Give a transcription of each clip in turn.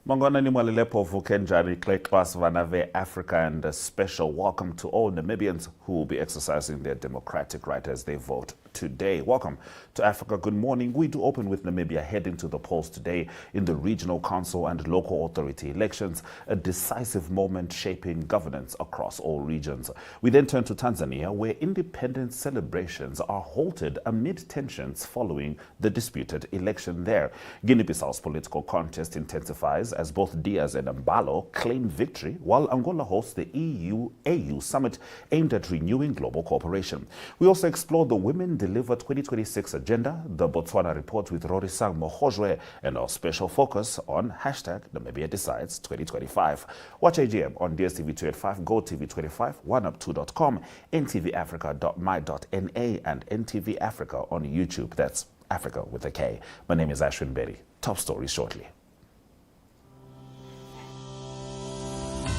Mangona ni mwalilepo vukenjani class vanave Africa, and a special welcome to all Namibians who will be exercising their democratic right as they vote today. Welcome to Africa. Good morning. We do open with Namibia heading to the polls today in the regional council and local authority elections, a decisive moment shaping governance across all regions. We then turn to Tanzania, where independence celebrations are halted amid tensions following the disputed election there. Guinea-Bissau's political contest intensifies as both Diaz and Mbalo claim victory, while Angola hosts the EU-AU summit aimed at renewing global cooperation. We also explore the Women Deliver 2026 agenda, the Botswana Report with Rorisang Mogojwe, and our special focus on hashtag Namibia Decides 2025. Watch AGM on DSTV 285, GOTV 25, 1up2.com, ntvafrika.my.na, and NTV Africa on YouTube. That's Africa with a K. My name is Ashwin Berry. Top stories shortly.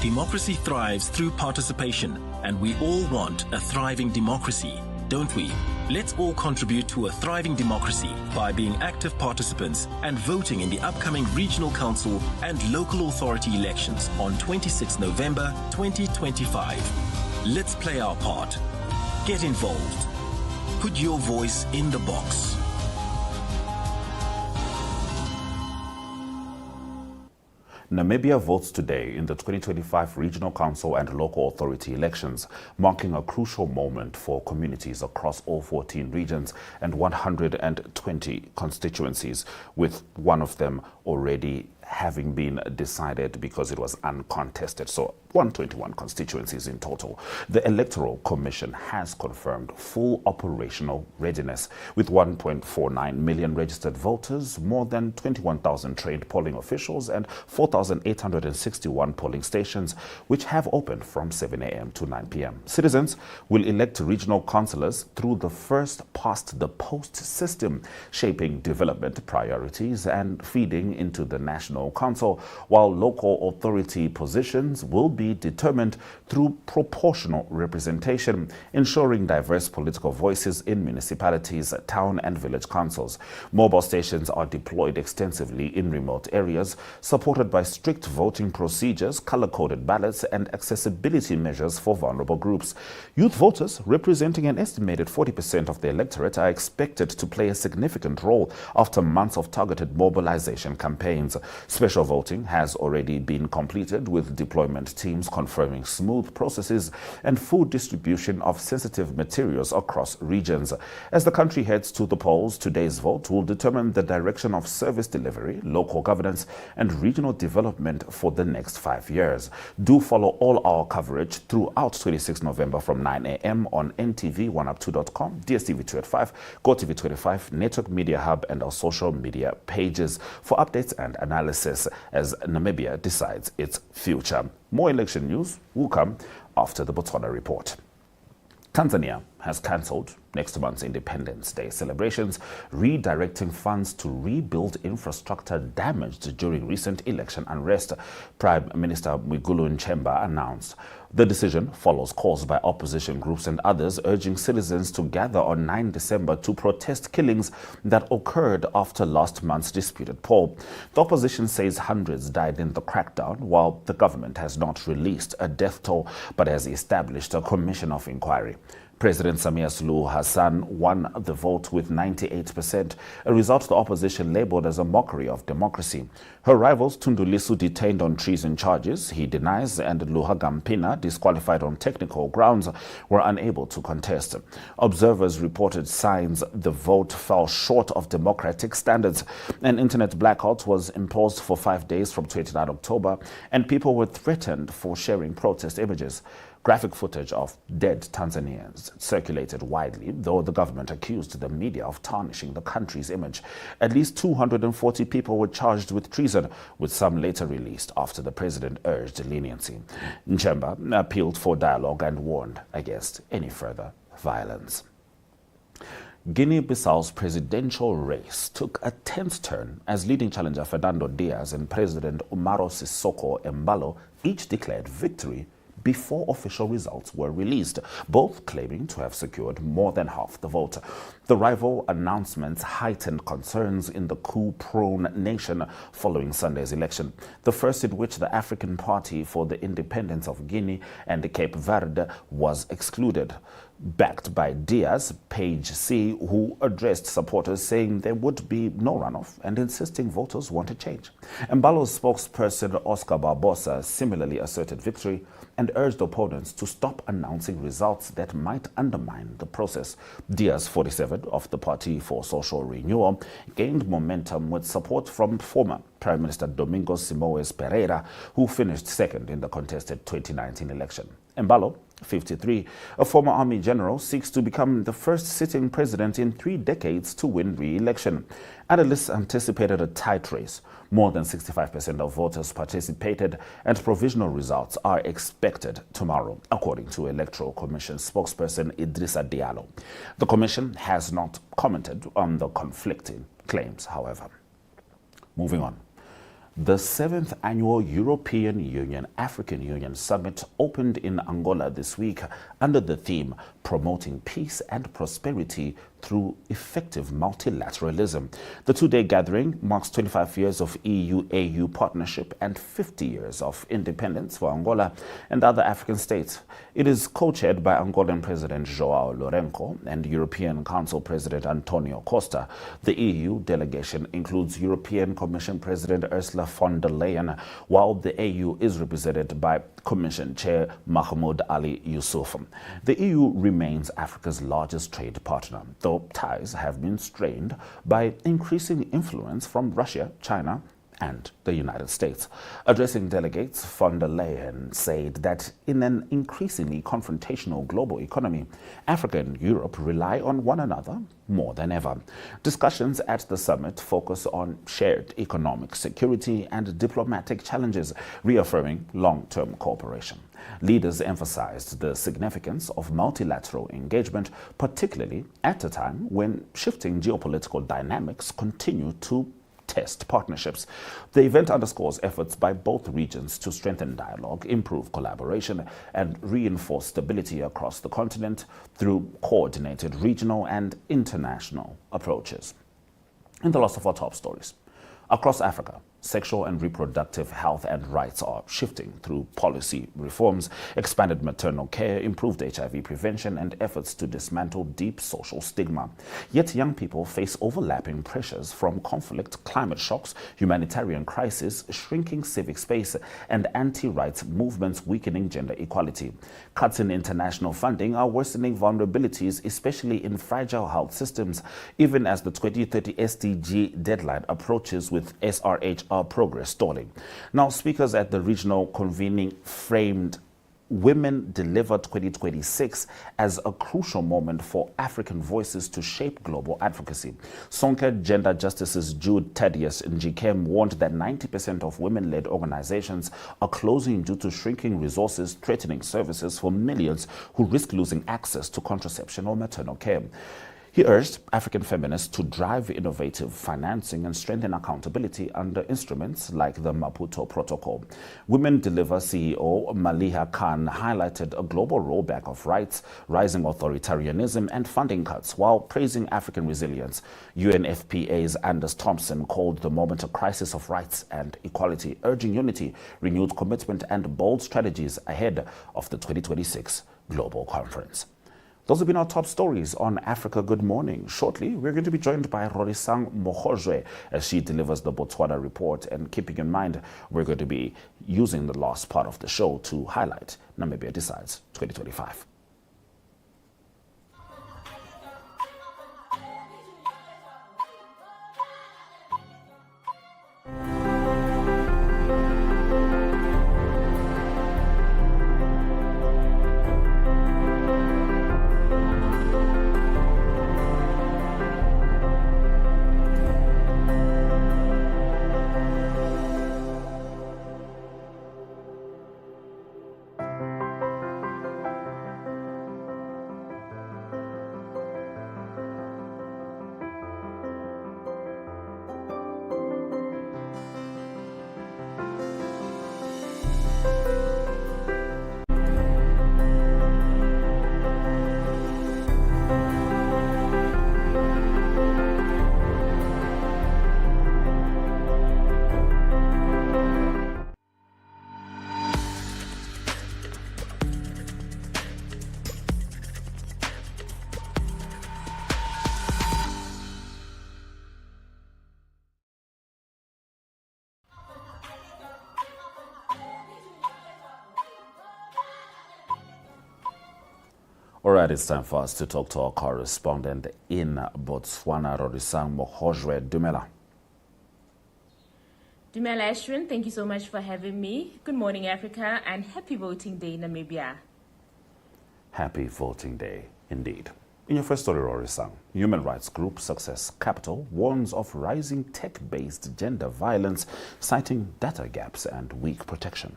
Democracy thrives through participation, and we all want a thriving democracy, don't we? Let's all contribute to a thriving democracy by being active participants and voting in the upcoming regional council and local authority elections on 26 November 2025. Let's play our part. Get involved. Put your voice in the box. Namibia votes today in the 2025 Regional Council and Local Authority elections, marking a crucial moment for communities across all 14 regions and 120 constituencies, with one of them already having been decided because it was uncontested. So 121 constituencies in total. The Electoral Commission has confirmed full operational readiness with 1.49 million registered voters, more than 21,000 trained polling officials, and 4,861 polling stations, which have opened from 7 a.m. to 9 p.m. Citizens will elect regional councillors through the first-past-the-post system, shaping development priorities and feeding into the National Council, while local authority positions will be determined through proportional representation, ensuring diverse political voices in municipalities, town and village councils. Mobile stations are deployed extensively in remote areas, supported by strict voting procedures, color-coded ballots, and accessibility measures for vulnerable groups. Youth voters, representing an estimated 40% of the electorate, are expected to play a significant role after months of targeted mobilization campaigns. Special voting has already been completed, with deployment teams confirming smooth processes and full distribution of sensitive materials across regions. As the country heads to the polls, today's vote will determine the direction of service delivery, local governance, and regional development for the next 5 years. Do follow all our coverage throughout 26 November from 9 a.m. on NTV, 1up2.com, DSTV 285, GOTV 25, Network Media Hub, and our social media pages for updates and analysis as Namibia decides its future. More election news will come after the Botswana Report. Tanzania has cancelled next month's Independence Day celebrations, redirecting funds to rebuild infrastructure damaged during recent election unrest, Prime Minister Mwigulu Nchemba announced. The decision follows calls by opposition groups and others urging citizens to gather on 9 December to protest killings that occurred after last month's disputed poll. The opposition says hundreds died in the crackdown, while the government has not released a death toll but has established a commission of inquiry. President Samia Suluhu Hassan won the vote with 98%, a result the opposition labeled as a mockery of democracy. Her rivals, Tundu Lissu, detained on treason charges he denies, and Luhaga Mpina, disqualified on technical grounds, were unable to contest. Observers reported signs the vote fell short of democratic standards. An internet blackout was imposed for 5 days from 29 October, and people were threatened for sharing protest images. Graphic footage of dead Tanzanians circulated widely, though the government accused the media of tarnishing the country's image. At least 240 people were charged with treason, with some later released after the president urged leniency. Nchemba appealed for dialogue and warned against any further violence. Guinea-Bissau's presidential race took a tense turn as leading challenger Fernando Diaz and President Umaro Sissoco Embalo each declared victory before official results were released, both claiming to have secured more than half the vote. The rival announcements heightened concerns in the coup-prone nation following Sunday's election, the first in which the African Party for the Independence of Guinea and Cape Verde was excluded. Backed by Diaz, Page C, who addressed supporters saying there would be no runoff and insisting voters wanted change. Embalo's spokesperson Oscar Barbosa similarly asserted victory and urged opponents to stop announcing results that might undermine the process. Diaz, 47, of the Party for Social Renewal, gained momentum with support from former Prime Minister Domingos Simoes Pereira, who finished second in the contested 2019 election. Embalo, 53, a former army general, seeks to become the first sitting president in 3 decades to win re-election. Analysts anticipated a tight race. More than 65% of voters participated, and provisional results are expected tomorrow, according to Electoral Commission spokesperson Idrissa Diallo. The commission has not commented on the conflicting claims, however. Moving on. The 7th annual European Union-African Union Summit opened in Angola this week under the theme Promoting Peace and Prosperity through Effective Multilateralism. The 2-day gathering marks 25 years of EU-AU partnership and 50 years of independence for Angola and other African states. It is co-chaired by Angolan President João Lourenço and European Council President Antonio Costa. The EU delegation includes European Commission President Ursula von der Leyen, while the AU is represented by Commission Chair Mahmoud Ali Yusuf. The EU remains Africa's largest trade partner, though ties have been strained by increasing influence from Russia, China, and the United States. Addressing delegates, von der Leyen said that in an increasingly confrontational global economy, Africa and Europe rely on one another more than ever. Discussions at the summit focus on shared economic security and diplomatic challenges, reaffirming long-term cooperation. Leaders emphasized the significance of multilateral engagement, particularly at a time when shifting geopolitical dynamics continue to test partnerships. The event underscores efforts by both regions to strengthen dialogue, improve collaboration, and reinforce stability across the continent through coordinated regional and international approaches. In the last of our top stories, across Africa, sexual and reproductive health and rights are shifting through policy reforms, expanded maternal care, improved HIV prevention, and efforts to dismantle deep social stigma. Yet young people face overlapping pressures from conflict, climate shocks, humanitarian crisis, shrinking civic space, and anti-rights movements weakening gender equality. Cuts in international funding are worsening vulnerabilities, especially in fragile health systems, even as the 2030 SDG deadline approaches with SRHR progress stalling. Now, speakers at the regional convening framed Women Deliver 2026 as a crucial moment for African voices to shape global advocacy. Sonke Gender Justice's Jude Thaddeus Njikem warned that 90% of women-led organizations are closing due to shrinking resources, threatening services for millions who risk losing access to contraception or maternal care. He urged African feminists to drive innovative financing and strengthen accountability under instruments like the Maputo Protocol. Women Deliver CEO Maliha Khan highlighted a global rollback of rights, rising authoritarianism, and funding cuts, while praising African resilience. UNFPA's Anders Thompson called the moment a crisis of rights and equality, urging unity, renewed commitment, and bold strategies ahead of the 2026 Global Conference. Those have been our top stories on Africa Good Morning. Shortly, we're going to be joined by Rorisang Mogojwe as she delivers the Botswana Report. And keeping in mind, we're going to be using the last part of the show to highlight Namibia Decides 2025. All right, it's time for us to talk to our correspondent in Botswana, Rorisang Mogojwe. Dumela. Dumela Ashwin, thank you so much for having me. Good morning, Africa, and happy voting day, Namibia. Happy voting day, indeed. In your first story, Rorisang, human rights group Success Capital warns of rising tech-based gender violence, citing data gaps and weak protection.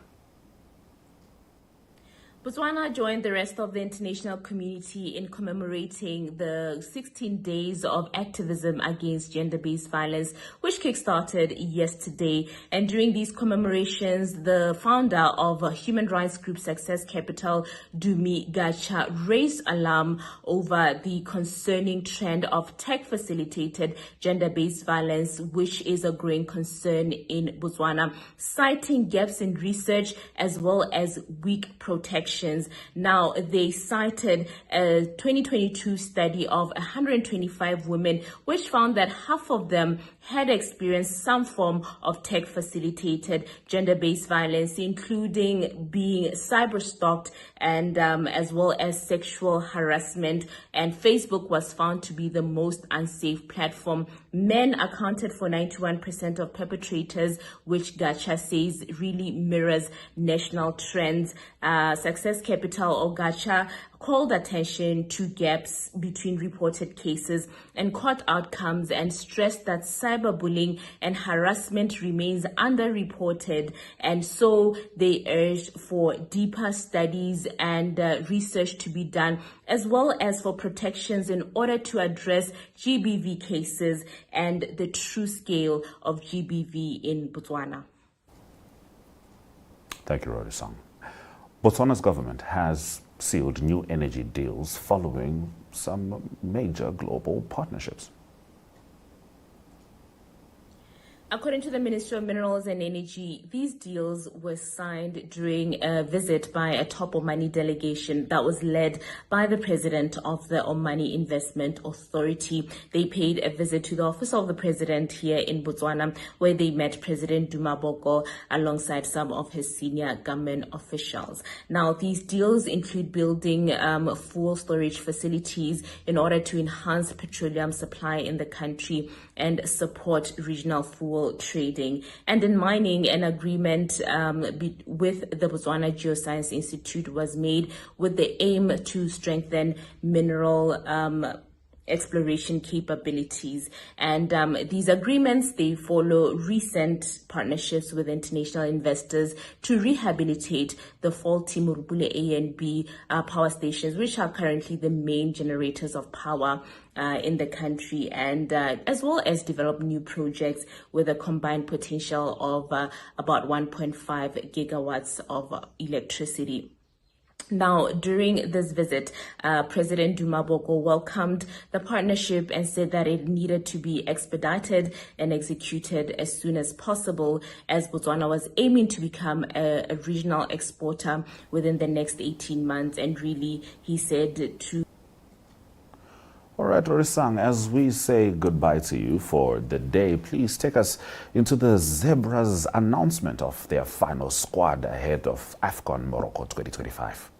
Botswana joined the rest of the international community in commemorating the 16 days of activism against gender-based violence, which kickstarted yesterday. And during these commemorations, the founder of human rights group Success Capital, Dumi Gacha, raised alarm over the concerning trend of tech-facilitated gender-based violence, which is a growing concern in Botswana, citing gaps in research as well as weak protection. Now, they cited a 2022 study of 125 women, which found that half of them had experienced some form of tech-facilitated gender-based violence, including being cyber-stalked and as well as sexual harassment. And Facebook was found to be the most unsafe platform. Men accounted for 91% of perpetrators, which Gacha says really mirrors national trends. Success Capital or Gacha called attention to gaps between reported cases and court outcomes and stressed that cyberbullying and harassment remains underreported, and so they urged for deeper studies and research to be done, as well as for protections in order to address GBV cases and the true scale of GBV in Botswana. Thank you, Rorisang. Botswana's government has sealed new energy deals following some major global partnerships. According to the Ministry of Minerals and Energy, these deals were signed during a visit by a top Omani delegation that was led by the president of the Omani Investment Authority. They paid a visit to the office of the president here in Botswana, where they met President Duma Boko alongside some of his senior government officials. Now, these deals include building fuel storage facilities in order to enhance petroleum supply in the country and support regional fuel trading. And in mining, an agreement with the Botswana Geoscience Institute was made with the aim to strengthen mineral exploration capabilities. And these agreements, they follow recent partnerships with international investors to rehabilitate the faulty Murubule A and B power stations, which are currently the main generators of power in the country, and as well as develop new projects with a combined potential of about 1.5 gigawatts of electricity. Now, during this visit, President Duma Boko welcomed the partnership and said that it needed to be expedited and executed as soon as possible, as Botswana was aiming to become a regional exporter within the next 18 months. And really, he said to... All right, Rorisang, as we say goodbye to you for the day, please take us into the Zebras' announcement of their final squad ahead of AFCON Morocco 2025.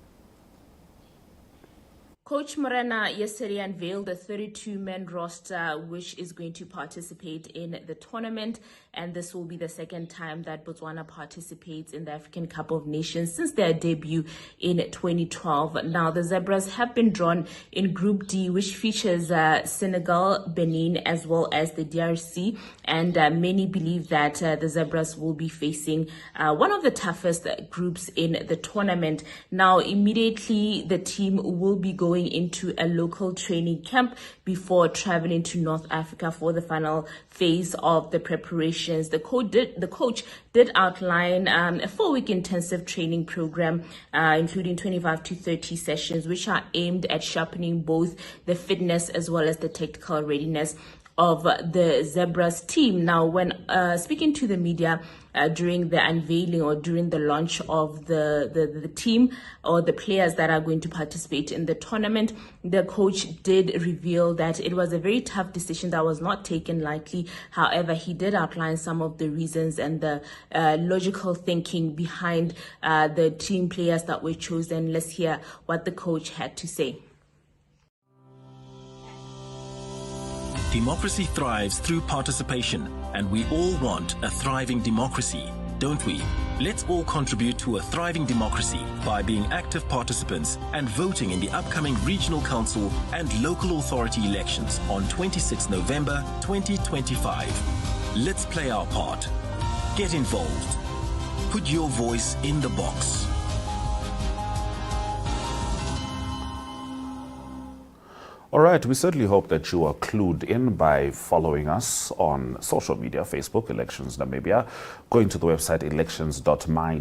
Coach Morena yesterday unveiled the 32-man roster which is going to participate in the tournament, and this will be the second time that Botswana participates in the African Cup of Nations since their debut in 2012. Now, the Zebras have been drawn in Group D, which features Senegal, Benin, as well as the DRC, and many believe that the Zebras will be facing one of the toughest groups in the tournament. Now, immediately the team will be going into a local training camp before traveling to North Africa for the final phase of the preparations. The coach did outline a 4-week intensive training program, including 25 to 30 sessions, which are aimed at sharpening both the fitness as well as the technical readiness of the Zebras team. Now, when speaking to the media during the unveiling or during the launch of the team or the players that are going to participate in the tournament, the coach did reveal that it was a very tough decision that was not taken lightly. However, he did outline some of the reasons and the logical thinking behind the team players that were chosen. Let's hear what the coach had to say. Democracy thrives through participation, and we all want a thriving democracy, don't we? Let's all contribute to a thriving democracy by being active participants and voting in the upcoming regional council and local authority elections on 26 November 2025. Let's play our part. Get involved. Put your voice in the box. All right, we certainly hope that you are clued in by following us on social media, Facebook, Elections Namibia, going to the website elections.my.na,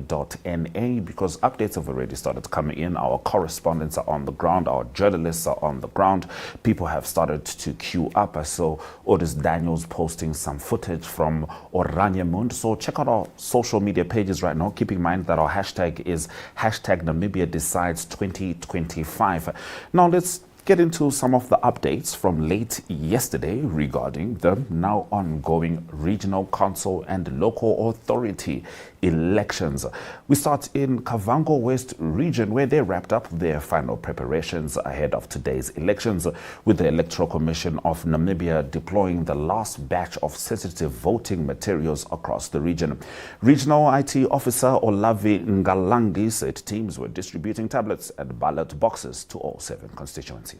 because updates have already started coming in. Our correspondents are on the ground, our journalists are on the ground. People have started to queue up. I saw Otis Daniels posting some footage from Oranje. So check out our social media pages right now. Keep in mind that our hashtag is hashtag Namibia Decides 2025. Now let's get into some of the updates from late yesterday regarding the now ongoing regional council and local authority elections. We start in Kavango West region, where they wrapped up their final preparations ahead of today's elections, with the Electoral Commission of Namibia deploying the last batch of sensitive voting materials across the region. Regional IT officer Olavi Ngalangi said teams were distributing tablets and ballot boxes to all 7 constituencies.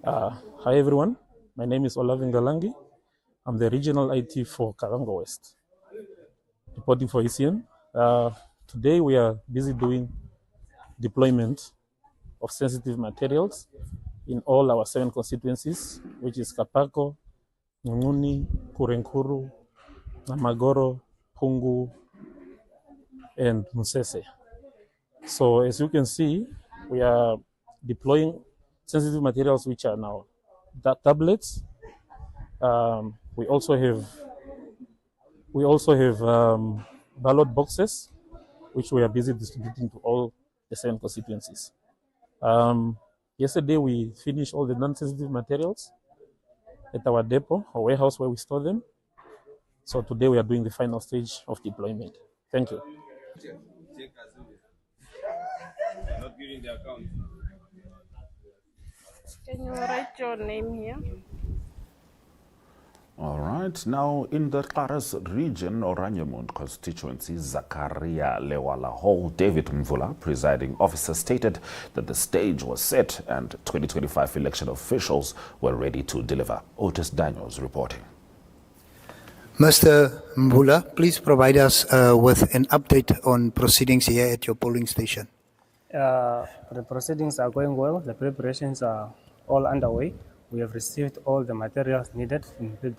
Hi everyone, my name is Olavi Ngalangi. I'm the regional IT for Kavango West, reporting for ECN. Today we are busy doing deployment of sensitive materials in all our 7 constituencies, which is Kapako, Nguni, Kurenkuru, Namagoro, Pungu, and Musese. So as you can see, we are deploying sensitive materials which are now tablets. We also have ballot boxes, which we are busy distributing to all the 7 constituencies. Yesterday we finished all the non-sensitive materials at our depot or warehouse where we store them. So today we are doing the final stage of deployment. Thank you. Can you write your name here? All right. Now, in the Karas region, Oranje constituency, Zakaria Lewala Hall, David Mvula, presiding officer, stated that the stage was set and 2025 election officials were ready to deliver. Otis Daniels reporting. Mr. Mvula, please provide us with an update on proceedings here at your polling station. The proceedings are going well. The preparations are all underway. We have received all the materials needed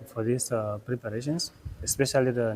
for these preparations, especially the